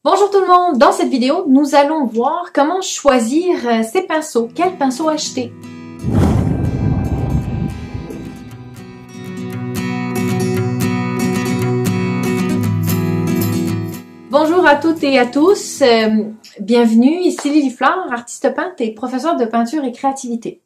Bonjour tout le monde, dans cette vidéo, nous allons voir comment choisir ces pinceaux. Quel pinceau acheter? Bonjour à toutes et à tous, bienvenue, ici Lily Fleur, artiste peintre et professeure de peinture et créativité.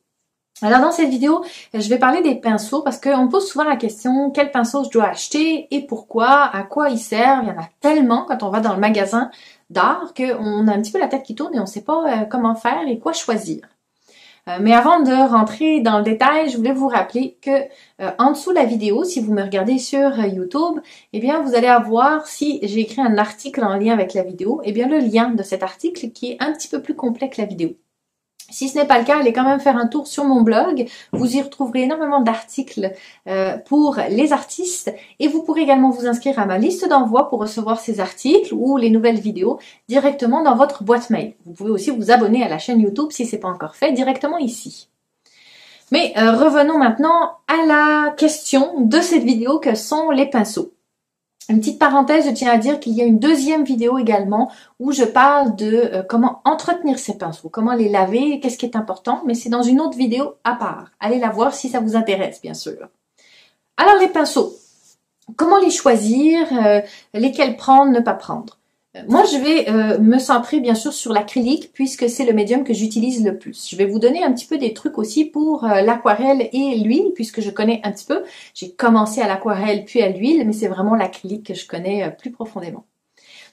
Alors dans cette vidéo, je vais parler des pinceaux parce qu'on me pose souvent la question quel pinceau je dois acheter et pourquoi, à quoi ils servent. Il y en a tellement quand on va dans le magasin d'art qu'on a un petit peu la tête qui tourne et on ne sait pas comment faire et quoi choisir. Mais avant de rentrer dans le détail, je voulais vous rappeler que en dessous de la vidéo, si vous me regardez sur YouTube, eh bien vous allez avoir, si j'ai écrit un article en lien avec la vidéo, eh bien le lien de cet article qui est un petit peu plus complet que la vidéo. Si ce n'est pas le cas, allez quand même faire un tour sur mon blog. Vous y retrouverez énormément d'articles pour les artistes et vous pourrez également vous inscrire à ma liste d'envoi pour recevoir ces articles ou les nouvelles vidéos directement dans votre boîte mail. Vous pouvez aussi vous abonner à la chaîne YouTube si ce n'est pas encore fait directement ici. Mais revenons maintenant à la question de cette vidéo que sont les pinceaux. Une petite parenthèse, je tiens à dire qu'il y a une deuxième vidéo également où je parle de comment entretenir ces pinceaux, comment les laver, qu'est-ce qui est important, mais c'est dans une autre vidéo à part. Allez la voir si ça vous intéresse, bien sûr. Alors les pinceaux, comment les choisir, lesquels prendre, ne pas prendre. Moi, je vais me centrer bien sûr sur l'acrylique puisque c'est le médium que j'utilise le plus. Je vais vous donner un petit peu des trucs aussi pour l'aquarelle et l'huile puisque je connais un petit peu. J'ai commencé à l'aquarelle puis à l'huile, mais c'est vraiment l'acrylique que je connais plus profondément.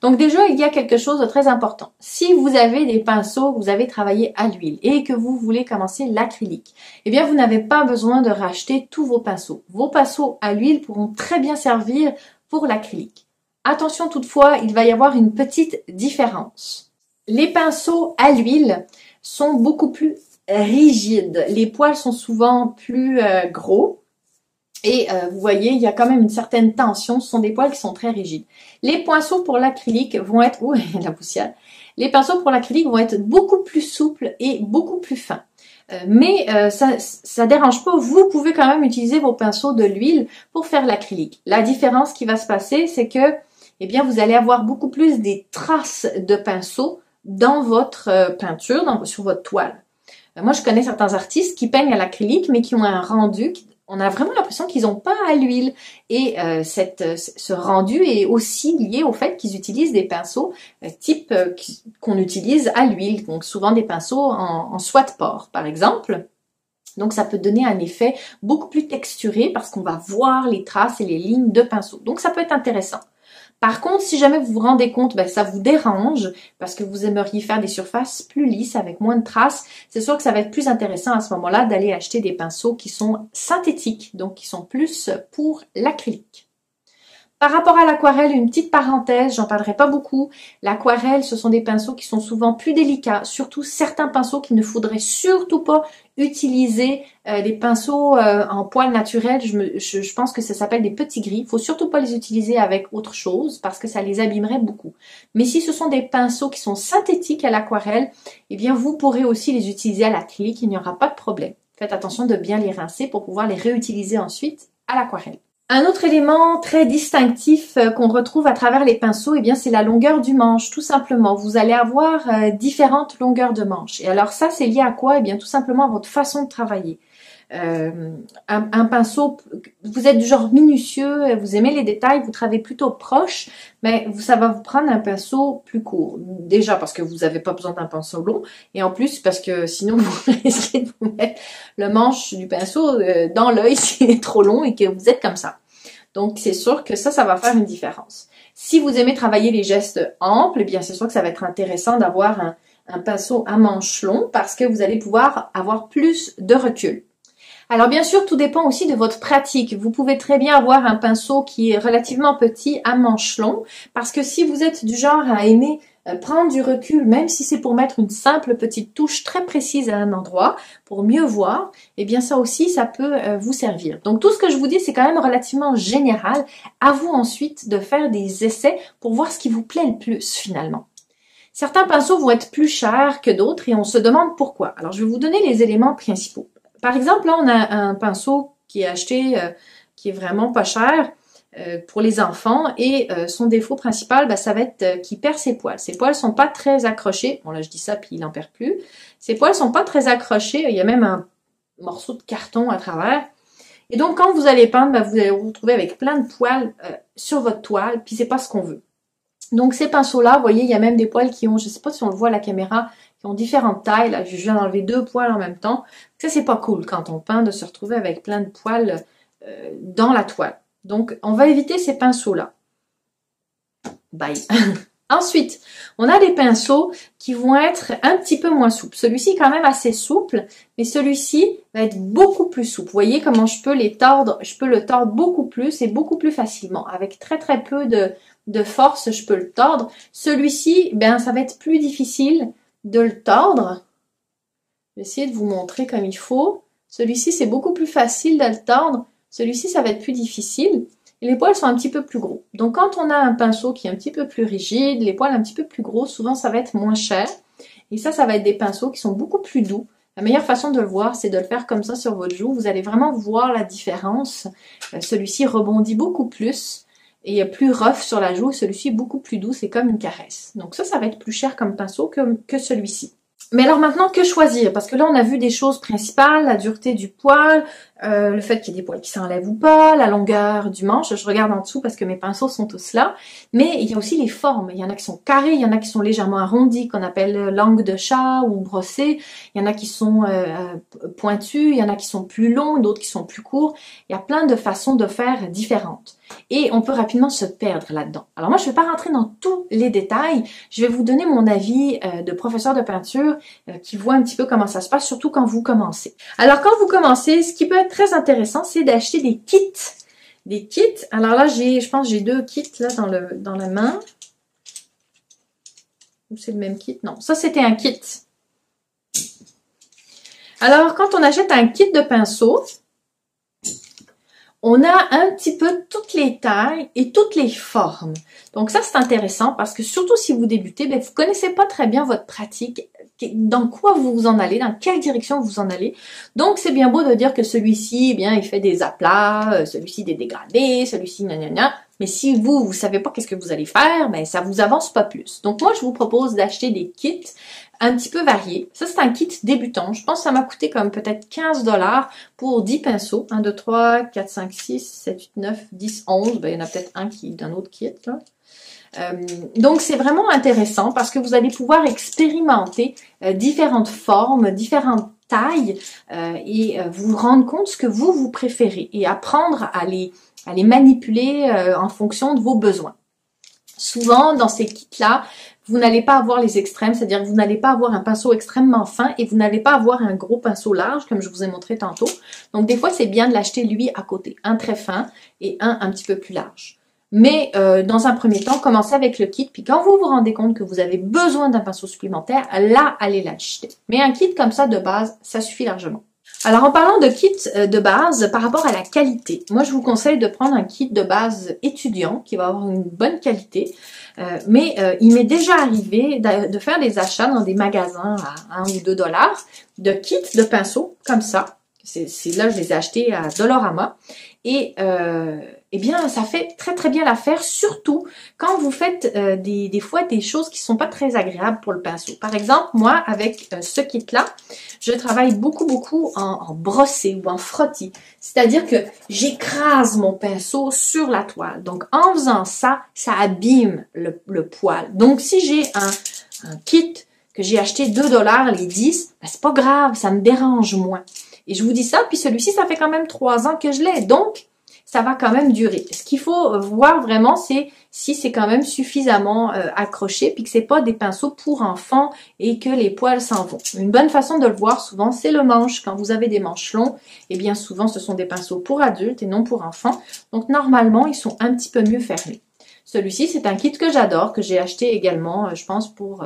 Donc déjà, il y a quelque chose de très important. Si vous avez des pinceaux, vous avez travaillé à l'huile et que vous voulez commencer l'acrylique, eh bien vous n'avez pas besoin de racheter tous vos pinceaux. Vos pinceaux à l'huile pourront très bien servir pour l'acrylique. Attention toutefois, il va y avoir une petite différence. Les pinceaux à l'huile sont beaucoup plus rigides. Les poils sont souvent plus gros. Et vous voyez, il y a quand même une certaine tension. Ce sont des poils qui sont très rigides. Les pinceaux pour l'acrylique vont être... Ouh, la poussière. Les pinceaux pour l'acrylique vont être beaucoup plus souples et beaucoup plus fins. Mais ça dérange pas, vous pouvez quand même utiliser vos pinceaux de l'huile pour faire l'acrylique. La différence qui va se passer, c'est que eh bien, vous allez avoir beaucoup plus des traces de pinceau dans votre peinture, sur votre toile. Moi, je connais certains artistes qui peignent à l'acrylique, mais qui ont un rendu, on a vraiment l'impression qu'ils n'ont pas à l'huile. Et ce rendu est aussi lié au fait qu'ils utilisent des pinceaux type qu'on utilise à l'huile, donc souvent des pinceaux en soie de porc, par exemple. Donc, ça peut donner un effet beaucoup plus texturé parce qu'on va voir les traces et les lignes de pinceau. Donc, ça peut être intéressant. Par contre, si jamais vous vous rendez compte, ça vous dérange parce que vous aimeriez faire des surfaces plus lisses avec moins de traces, c'est sûr que ça va être plus intéressant à ce moment-là d'aller acheter des pinceaux qui sont synthétiques, donc qui sont plus pour l'acrylique. Par rapport à l'aquarelle, une petite parenthèse, j'en parlerai pas beaucoup. L'aquarelle, ce sont des pinceaux qui sont souvent plus délicats, surtout certains pinceaux qu'il ne faudrait surtout pas utiliser. Les pinceaux en poils naturels, je pense que ça s'appelle des petits gris. Il faut surtout pas les utiliser avec autre chose parce que ça les abîmerait beaucoup. Mais si ce sont des pinceaux qui sont synthétiques à l'aquarelle, eh bien vous pourrez aussi les utiliser à l'acrylique, il n'y aura pas de problème. Faites attention de bien les rincer pour pouvoir les réutiliser ensuite à l'aquarelle. Un autre élément très distinctif qu'on retrouve à travers les pinceaux, eh bien, c'est la longueur du manche, tout simplement. Vous allez avoir différentes longueurs de manche. Et alors ça, c'est lié à quoi? Eh bien, tout simplement à votre façon de travailler. Un pinceau, vous êtes du genre minutieux, vous aimez les détails, vous travaillez plutôt proche, mais ça va vous prendre un pinceau plus court. Déjà parce que vous n'avez pas besoin d'un pinceau long, et en plus parce que sinon vous risquez de vous mettre le manche du pinceau dans l'œil s'il est trop long et que vous êtes comme ça. Donc c'est sûr que ça va faire une différence. Si vous aimez travailler les gestes amples, eh bien c'est sûr que ça va être intéressant d'avoir un pinceau à manche long parce que vous allez pouvoir avoir plus de recul. Alors bien sûr, tout dépend aussi de votre pratique. Vous pouvez très bien avoir un pinceau qui est relativement petit à manche long parce que si vous êtes du genre à aimer prendre du recul, même si c'est pour mettre une simple petite touche très précise à un endroit pour mieux voir, eh bien ça aussi, ça peut vous servir. Donc tout ce que je vous dis, c'est quand même relativement général. À vous ensuite de faire des essais pour voir ce qui vous plaît le plus finalement. Certains pinceaux vont être plus chers que d'autres et on se demande pourquoi. Alors je vais vous donner les éléments principaux. Par exemple, là, on a un pinceau qui est acheté, qui est vraiment pas cher. pour les enfants et son défaut principal, ben, ça va être qu'il perd ses poils. Ses poils sont pas très accrochés. Bon là je dis ça puis il en perd plus. Ses poils sont pas très accrochés. Il y a même un morceau de carton à travers. Et donc quand vous allez peindre, ben, vous allez vous retrouver avec plein de poils sur votre toile. Puis c'est pas ce qu'on veut. Donc ces pinceaux-là, vous voyez, il y a même des poils qui ont, je sais pas si on le voit à la caméra, qui ont différentes tailles. Là, je viens d'enlever 2 poils en même temps. Ça c'est pas cool quand on peint de se retrouver avec plein de poils dans la toile. Donc, on va éviter ces pinceaux-là. Bye. Ensuite, on a des pinceaux qui vont être un petit peu moins souples. Celui-ci est quand même assez souple, mais celui-ci va être beaucoup plus souple. Vous voyez comment je peux les tordre? Je peux le tordre beaucoup plus et beaucoup plus facilement. Avec très très peu de force, je peux le tordre. Celui-ci, ben, ça va être plus difficile de le tordre. Je vais essayer de vous montrer comme il faut. Celui-ci, c'est beaucoup plus facile de le tordre. Celui-ci, ça va être plus difficile. Et les poils sont un petit peu plus gros. Donc, quand on a un pinceau qui est un petit peu plus rigide, les poils un petit peu plus gros, souvent, ça va être moins cher. Et ça va être des pinceaux qui sont beaucoup plus doux. La meilleure façon de le voir, c'est de le faire comme ça sur votre joue. Vous allez vraiment voir la différence. Celui-ci rebondit beaucoup plus et est plus rough sur la joue. Celui-ci est beaucoup plus doux, c'est comme une caresse. Donc ça va être plus cher comme pinceau que celui-ci. Mais alors maintenant, que choisir? Parce que là, on a vu des choses principales, la dureté du poil, le fait qu'il y ait des poils qui s'enlèvent ou pas, la longueur du manche. Je regarde en dessous parce que mes pinceaux sont tous là. Mais il y a aussi les formes. Il y en a qui sont carrés, il y en a qui sont légèrement arrondis, qu'on appelle langue de chat ou brossés. Il y en a qui sont pointus, il y en a qui sont plus longs, d'autres qui sont plus courts. Il y a plein de façons de faire différentes. Et on peut rapidement se perdre là-dedans. Alors moi, je ne vais pas rentrer dans tous les détails. Je vais vous donner mon avis de professeur de peinture qui voit un petit peu comment ça se passe, surtout quand vous commencez. Alors quand vous commencez, ce qui peut être très intéressant, c'est d'acheter des kits. Des kits. Alors là, je pense que j'ai 2 kits là dans la main. Ou c'est le même kit? Non, ça c'était un kit. Alors quand on achète un kit de pinceaux, on a un petit peu toutes les tailles et toutes les formes. Donc ça, c'est intéressant parce que surtout si vous débutez, ben, vous ne connaissez pas très bien votre pratique, dans quoi vous vous en allez, dans quelle direction vous en allez. Donc c'est bien beau de dire que celui-ci, eh bien, il fait des aplats, celui-ci des dégradés, celui-ci gna. Mais si vous ne savez pas qu'est-ce que vous allez faire, ben ça vous avance pas plus. Donc moi, je vous propose d'acheter des kits un petit peu variés. Ça, c'est un kit débutant. Je pense que ça m'a coûté comme peut-être 15 $ pour 10 pinceaux. 1, 2, 3, 4, 5, 6, 7, 8, 9, 10, 11. Ben, il y en a peut-être un qui est d'un autre kit, là. Donc, c'est vraiment intéressant parce que vous allez pouvoir expérimenter différentes formes, différentes tailles et vous rendre compte ce que vous préférez et apprendre à les manipuler en fonction de vos besoins. Souvent, dans ces kits-là, vous n'allez pas avoir les extrêmes, c'est-à-dire que vous n'allez pas avoir un pinceau extrêmement fin et vous n'allez pas avoir un gros pinceau large, comme je vous ai montré tantôt. Donc, des fois, c'est bien de l'acheter, lui, à côté. Un très fin et un petit peu plus large. Mais dans un premier temps, commencez avec le kit. Puis quand vous vous rendez compte que vous avez besoin d'un pinceau supplémentaire, là, allez l'acheter. Mais un kit comme ça, de base, ça suffit largement. Alors, en parlant de kit de base, par rapport à la qualité, moi, je vous conseille de prendre un kit de base étudiant qui va avoir une bonne qualité. Mais il m'est déjà arrivé de faire des achats dans des magasins à 1 ou 2 $ de kits de pinceaux comme ça. Là, je les ai achetés à Dollarama. Et eh bien, ça fait très très bien l'affaire, surtout quand vous faites des fois des choses qui sont pas très agréables pour le pinceau. Par exemple, moi, avec ce kit-là, je travaille beaucoup en brossé ou en frottis. C'est-à-dire que j'écrase mon pinceau sur la toile. Donc, en faisant ça, ça abîme le poil. Donc, si j'ai un kit que j'ai acheté 2 $ les 10, ben, c'est pas grave, ça me dérange moins. Et je vous dis ça, puis celui-ci, ça fait quand même 3 ans que je l'ai. Donc, ça va quand même durer. Ce qu'il faut voir vraiment, c'est si c'est quand même suffisamment accroché, puis que c'est pas des pinceaux pour enfants et que les poils s'en vont. Une bonne façon de le voir, souvent, c'est le manche. Quand vous avez des manches longs, eh bien souvent, ce sont des pinceaux pour adultes et non pour enfants. Donc, normalement, ils sont un petit peu mieux fermés. Celui-ci, c'est un kit que j'adore, que j'ai acheté également, je pense, pour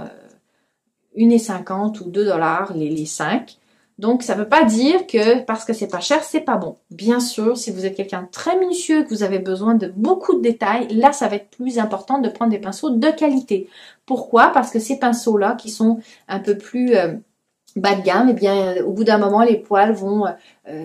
1,50 ou 2 $ les 5. Donc, ça ne veut pas dire que parce que c'est pas cher, c'est pas bon. Bien sûr, si vous êtes quelqu'un de très minutieux, que vous avez besoin de beaucoup de détails, là, ça va être plus important de prendre des pinceaux de qualité. Pourquoi? Parce que ces pinceaux-là, qui sont un peu plus bas de gamme, eh bien, au bout d'un moment, les poils vont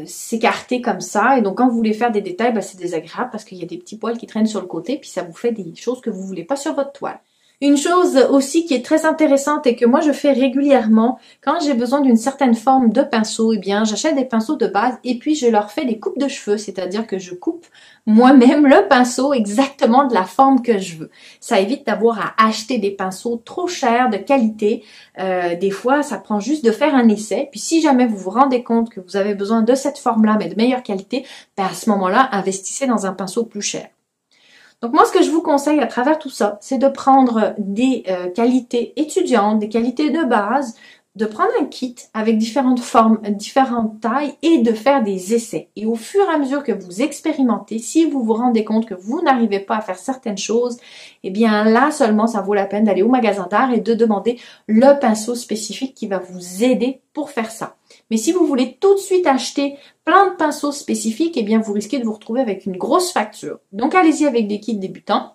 s'écarter comme ça. Et donc, quand vous voulez faire des détails, c'est désagréable parce qu'il y a des petits poils qui traînent sur le côté, puis ça vous fait des choses que vous voulez pas sur votre toile. Une chose aussi qui est très intéressante et que moi je fais régulièrement, quand j'ai besoin d'une certaine forme de pinceau, eh bien j'achète des pinceaux de base et puis je leur fais des coupes de cheveux, c'est-à-dire que je coupe moi-même le pinceau exactement de la forme que je veux. Ça évite d'avoir à acheter des pinceaux trop chers, de qualité. Des fois, ça prend juste de faire un essai. Puis si jamais vous vous rendez compte que vous avez besoin de cette forme-là, mais de meilleure qualité, à ce moment-là, investissez dans un pinceau plus cher. Donc moi, ce que je vous conseille à travers tout ça, c'est de prendre des qualités étudiantes, des qualités de base, de prendre un kit avec différentes formes, différentes tailles et de faire des essais. Et au fur et à mesure que vous expérimentez, si vous vous rendez compte que vous n'arrivez pas à faire certaines choses, eh bien là seulement, ça vaut la peine d'aller au magasin d'art et de demander le pinceau spécifique qui va vous aider pour faire ça. Mais si vous voulez tout de suite acheter plein de pinceaux spécifiques, eh bien vous risquez de vous retrouver avec une grosse facture. Donc allez-y avec des kits débutants,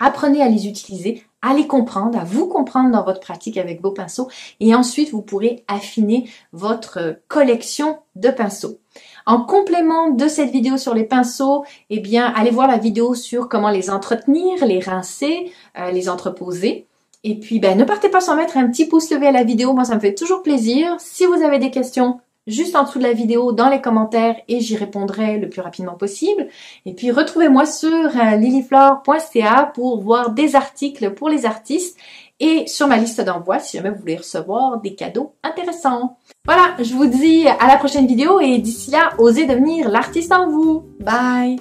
apprenez à les utiliser, à les comprendre, à vous comprendre dans votre pratique avec vos pinceaux et ensuite vous pourrez affiner votre collection de pinceaux. En complément de cette vidéo sur les pinceaux, eh bien allez voir la vidéo sur comment les entretenir, les rincer, les entreposer. Et puis, ne partez pas sans mettre un petit pouce levé à la vidéo. Moi, ça me fait toujours plaisir. Si vous avez des questions, juste en dessous de la vidéo, dans les commentaires, et j'y répondrai le plus rapidement possible. Et puis, retrouvez-moi sur lilyflore.ca pour voir des articles pour les artistes et sur ma liste d'envoi si jamais vous voulez recevoir des cadeaux intéressants. Voilà, je vous dis à la prochaine vidéo et d'ici là, osez devenir l'artiste en vous. Bye!